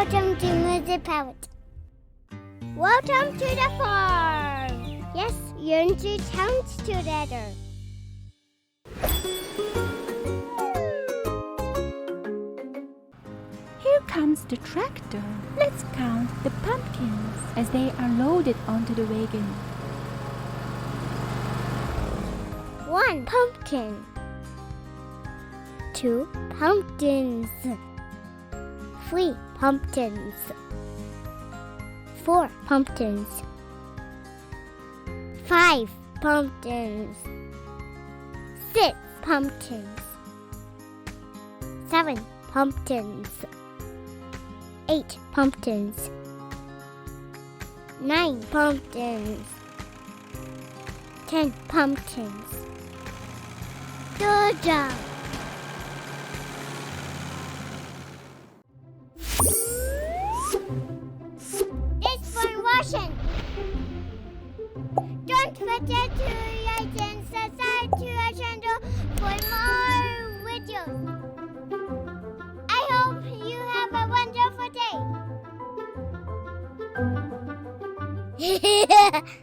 Welcome to Music Palette. Welcome to the farm. Yes, you're into towns together. Here comes the tractor. Let's count the pumpkins as they are loaded onto the wagon. 1 pumpkin. 2 pumpkins. 3 pumpkins. 4 pumpkins. 5 pumpkins. 6 pumpkins. 7 pumpkins. 8 pumpkins. 9 pumpkins. 10 pumpkins. Good job. It's for washing. Don't forget to like and subscribe to our channel for more videos. I hope you have a wonderful day.